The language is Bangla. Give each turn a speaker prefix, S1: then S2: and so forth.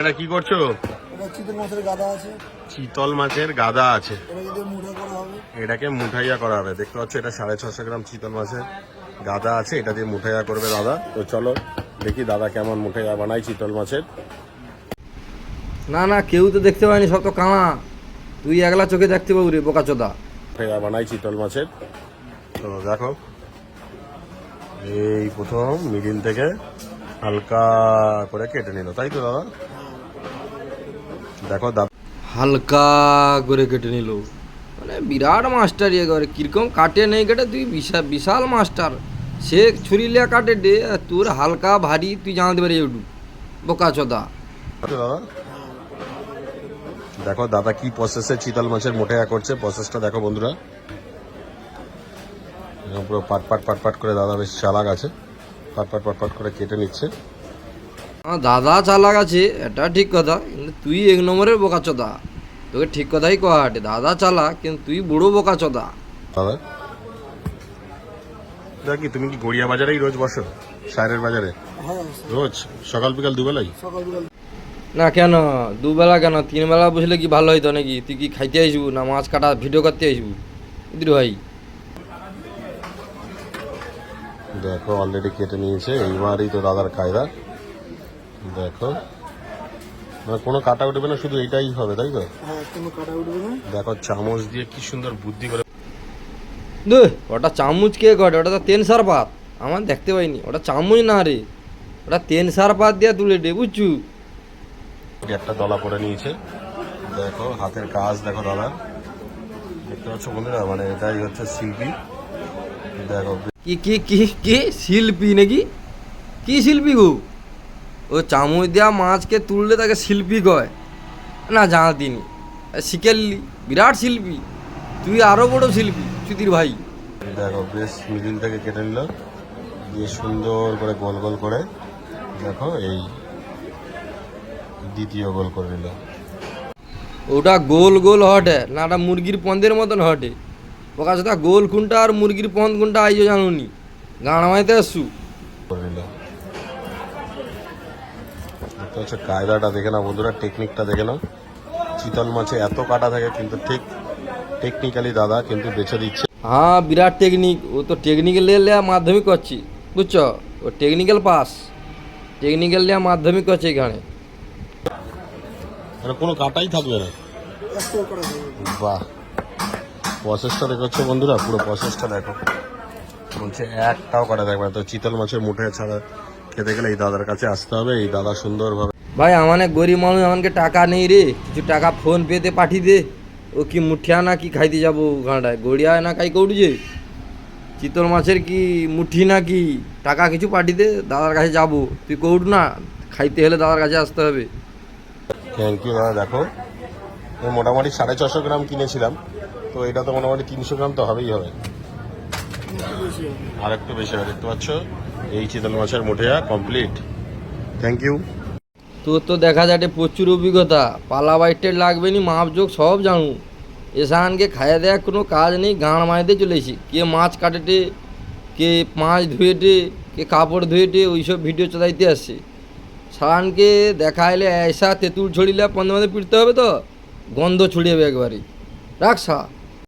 S1: এটা কি করছো?
S2: চিতল মাছের গাদা আছে।
S1: চিতল মাছের গাদা আছে,
S2: এটা মুঠা করা হবে।
S1: এটাকে মুঠাইয়া করা হবে। দেখতে পাচ্ছ এটা 650 গ্রাম চিতল মাছের গাদা আছে, এটা দিয়ে মুঠাইয়া করবে দাদা। তো চলো দেখি দাদা কেমন মুঠাইয়া বানাই চিতল মাছের।
S3: না না, কেউ তো দেখতে পায়নি, সব তো কানা। তুই একলা চোখে দেখতে পাবো রে বোকাচোদা।
S1: মুঠাইয়া বানাই চিতল মাছের। তো দেখো এই প্রথম মিডিল থেকে হালকা করে কেটে নিল, তাই তো দাদা? দেখো দাদা
S3: হালকা করে কেটে নিল, মানে বিরাট মাস্টার একেবারে। কিরকম কাটে নেই কেটে, তুই বিশাল বিশাল মাস্টার। সে ছুরি লিয়া কাটে ডে, আর তোর হালকা ভারী তুই জানতে পারি একটু বোকাচোদা।
S1: দাদা দেখো দাদা কি প্রসেসে চিতল মাছের মুঠাইয়া করছে, প্রসেসটা দেখো বন্ধুরা। পুরো পাট পাট পাট পাট করে দাদা বেশ চালাক আছে, পাট পাট পাট পাট করে কেটে নিচ্ছে।
S3: দাদা চালাক আছে, এটা ঠিক কথা, কিন্তু তুই এক নম্বরের বোকাচোদা। তোকে ঠিক কথাই কহাটে, দাদা চালাক কিন্তু তুই বুড়ো বোকাচোদা।
S1: দাদা কি তুমি কি গড়িয়া বাজারেই রোজ বসো? সাইরের বাজারে
S2: হ্যাঁ,
S1: রোজ সকাল বিকাল দুবেলাই?
S2: সকাল বিকাল।
S3: না কেন দুবেলা, কেন 3 বেলা বসলে কি ভালো হইতো নাকি? তুই কি খাইতে আসবু না মাছ কাটা ভিডিও করতে আসবু? ইদ্রু ভাই
S1: দেখো অলরেডি কেটে নিয়েছে, এইবারই তো দাদার কায়দা। দেখো মানে কোনো কাটা উঠবে না, শুধু এইটাই হবে, তাই তো?
S2: হ্যাঁ, কোনো কাটা উঠবে না।
S1: দেখো চামচ দিয়ে কি সুন্দর বুদ্ধি করে।
S3: দে, ওটা চামচ কে করে? ওটা তো তেন সার পাত, আমার দেখতে পাইনি। ওটা চামচ না রে, ওটা তেন সার পাত দিয়ে তুলে দে, বুঝছু?
S1: একটা দলা করে নিয়েছে। দেখো হাতের কাজ দেখো দাদা, দেখতে পাচ্ছ বন্ধুরা, মানে এটাই হচ্ছে শিল্পী। দেখো
S3: কি কি কি কি শিল্পী নাকি? কি শিল্পী গো? ও চামচ দেওয়া মাছকে তুললে তাকে শিল্পী কয়? না জানাতিনি, শিখেলি বিরাট শিল্পী। তুই আরো বড় শিল্পী চুদির ভাই।
S1: দেখো বেশ মিডিল থেকে কেটে নিল, দিয়ে সুন্দর করে গোল গোল করে দেখো এই দ্বিতীয় গোল করে নিল।
S3: ওটা গোল গোল হটে না, ওটা মুরগির পন্দের মতন হটে। ওকা সাথে গোল কোনটা আর মুরগির পন্দ কোনটা আইও জানুনি, গান মাইতে আসছু
S1: করে নিল। দেখতে হচ্ছে কায়দাটা দেখে না বন্ধুরা, টেকনিকটা দেখে না। চিতল মাছে এত কাটা থাকে, কিন্তু ঠিক টেকনিক্যালি দাদা কিন্তু বেছে দিচ্ছে।
S3: হ্যাঁ বিরাট টেকনিক। ও তো টেকনিক্যাল লিয়া মাধ্যমিক করছি, বুঝছো? ও টেকনিক্যাল পাস, টেকনিক্যাল লিয়া মাধ্যমিক করছে এখানে।
S1: মানে কোনো কাটাই থাকবে না।
S2: একটাও করা যাবে না।
S1: বাহ, প্রসেসটা দেখছো বন্ধুরা, পুরো প্রসেসটা দেখো। বলছে একটাও কাটা থাকবে না। তো চিতল মাছের মুঠে ছাড়া খেতে গেলে এই দাদার কাছে আসতে হবে। এই দাদা সুন্দরভাবে।
S3: ভাই আমানে গরিব মানুষ, আমাকে টাকা নেই রে, কিছু টাকা ফোন পেতে পাঠিয়ে দে। ও কি মুঠিয়া না কি খাইতে যাবো ওখানটায়? গড়িয়ায় না খাই কৌড়ছে চিতল মাছের কি মুঠি না কি? টাকা কিছু পাঠিয়ে দে, দাদার কাছে যাবো। তুই কৌড় না, খাইতে হলে দাদার কাছে আসতে হবে।
S1: থ্যাংক ইউ দাদা। দেখো মোটামুটি 650 গ্রাম কিনেছিলাম, তো এটা তো মোটামুটি 300 গ্রাম তো হবেই হবে, আর একটু বেশি হবে। দেখতে পাচ্ছ এই চিতল মাছের মুঠিয়া কমপ্লিট। Thank you.
S3: তোর তো দেখা যাচ্ছে প্রচুর অভিজ্ঞতা, পালা বাইটের লাগবে নি, মাপ যোগ সব জানু। এসানকে খাইয়া দেওয়া কোনো কাজ নেই, গাঁড় মাইতে চলেছি। কে মাছ কাটেটে, কে মাছ ধুয়েটে, কে কাপড় ধুয়েটে, ওইসব ভিডিও চলাইতে আসছে। সানকে দেখা এলে ऐसा তেঁতুল ছড়িলে পন্দে মধ্যে পিটতে হবে, তো গন্ধ ছড়িয়ে যাবে একবারে। রাখসা।